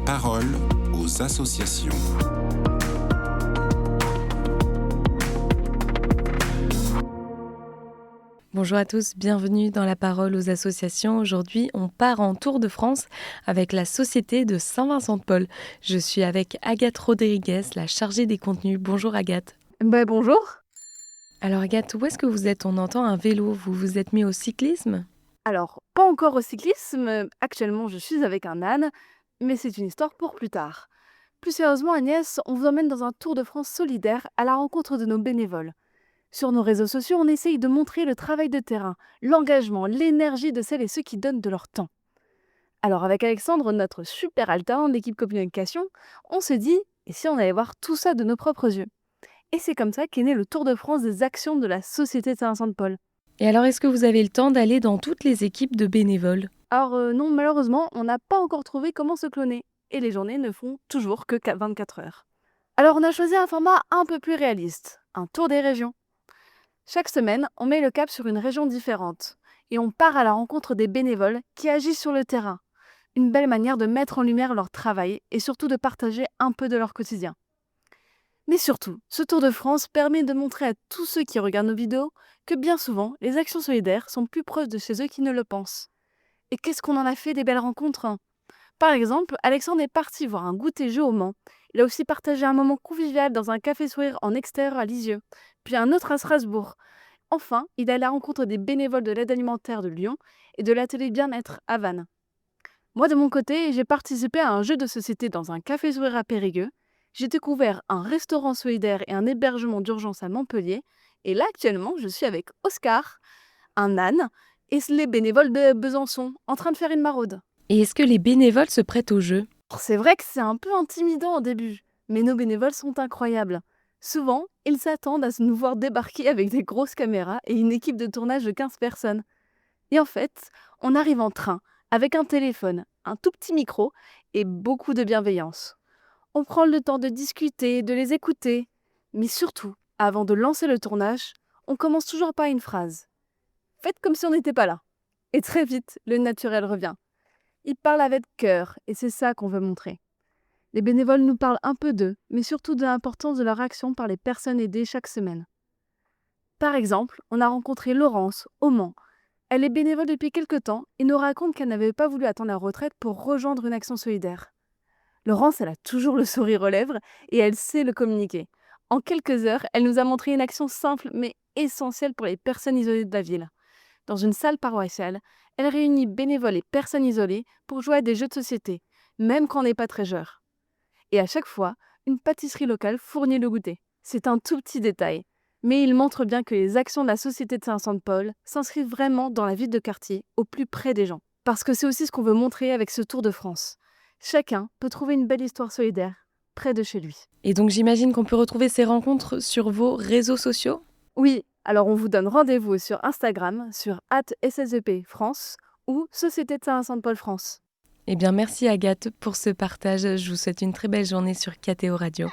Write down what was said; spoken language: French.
parole aux associations. Bonjour à tous, bienvenue dans La Parole aux associations. Aujourd'hui, on part en Tour de France avec la Société de Saint-Vincent-de-Paul. Je suis avec Agathe Rodriguez, la chargée des contenus. Bonjour Agathe. Bonjour. Alors Agathe, où est-ce que vous êtes ? On entend un vélo. Vous vous êtes mis au cyclisme ? Alors, pas encore au cyclisme. Actuellement, je suis avec un âne, mais c'est une histoire pour plus tard. Plus sérieusement, Agnès, on vous emmène dans un Tour de France solidaire à la rencontre de nos bénévoles. Sur nos réseaux sociaux, on essaye de montrer le travail de terrain, l'engagement, l'énergie de celles et ceux qui donnent de leur temps. Alors avec Alexandre, notre super alternant de l'équipe communication, on se dit, et si on allait voir tout ça de nos propres yeux ? Et c'est comme ça qu'est né le Tour de France des actions de la Société de Saint-Vincent-de-Paul. Et alors, est-ce que vous avez le temps d'aller dans toutes les équipes de bénévoles ? Alors non, malheureusement, on n'a pas encore trouvé comment se cloner. Et les journées ne font toujours que 24 heures. Alors on a choisi un format un peu plus réaliste, un tour des régions. Chaque semaine, on met le cap sur une région différente. Et on part à la rencontre des bénévoles qui agissent sur le terrain. Une belle manière de mettre en lumière leur travail et surtout de partager un peu de leur quotidien. Mais surtout, ce Tour de France permet de montrer à tous ceux qui regardent nos vidéos que bien souvent, les actions solidaires sont plus proches de chez eux qu'ils ne le pensent. Et qu'est-ce qu'on en a fait des belles rencontres, hein ? Par exemple, Alexandre est parti voir un goûter-jeu au Mans. Il a aussi partagé un moment convivial dans un café sourire en extérieur à Lisieux, puis un autre à Strasbourg. Enfin, il est à la rencontre des bénévoles de l'aide alimentaire de Lyon et de l'atelier bien-être à Vannes. Moi, de mon côté, j'ai participé à un jeu de société dans un café sourire à Périgueux. J'ai découvert un restaurant solidaire et un hébergement d'urgence à Montpellier. Et là, actuellement, je suis avec Oscar, un âne, et les bénévoles de Besançon, en train de faire une maraude. Et est-ce que les bénévoles se prêtent au jeu ? C'est vrai que c'est un peu intimidant au début, mais nos bénévoles sont incroyables. Souvent, ils s'attendent à nous voir débarquer avec des grosses caméras et une équipe de tournage de 15 personnes. Et en fait, on arrive en train, avec un téléphone, un tout petit micro et beaucoup de bienveillance. On prend le temps de discuter, de les écouter. Mais surtout, avant de lancer le tournage, on commence toujours par une phrase. Faites comme si on n'était pas là. Et très vite, le naturel revient. Ils parlent avec cœur et c'est ça qu'on veut montrer. Les bénévoles nous parlent un peu d'eux, mais surtout de l'importance de leur action par les personnes aidées chaque semaine. Par exemple, on a rencontré Laurence au Mans. Elle est bénévole depuis quelques temps et nous raconte qu'elle n'avait pas voulu attendre la retraite pour rejoindre une action solidaire. Laurence, elle a toujours le sourire aux lèvres et elle sait le communiquer. En quelques heures, elle nous a montré une action simple mais essentielle pour les personnes isolées de la ville. Dans une salle paroissiale, elle réunit bénévoles et personnes isolées pour jouer à des jeux de société, même quand on n'est pas très jeune. Et à chaque fois, une pâtisserie locale fournit le goûter. C'est un tout petit détail, mais il montre bien que les actions de la Société de Saint-Vincent-de-Paul s'inscrivent vraiment dans la vie de quartier, au plus près des gens. Parce que c'est aussi ce qu'on veut montrer avec ce Tour de France. Chacun peut trouver une belle histoire solidaire près de chez lui. Et donc j'imagine qu'on peut retrouver ces rencontres sur vos réseaux sociaux ? Oui, alors on vous donne rendez-vous sur Instagram, sur @ssep France ou Société de Saint-Vincent-de-Paul France. Eh bien merci Agathe pour ce partage. Je vous souhaite une très belle journée sur KTO Radio.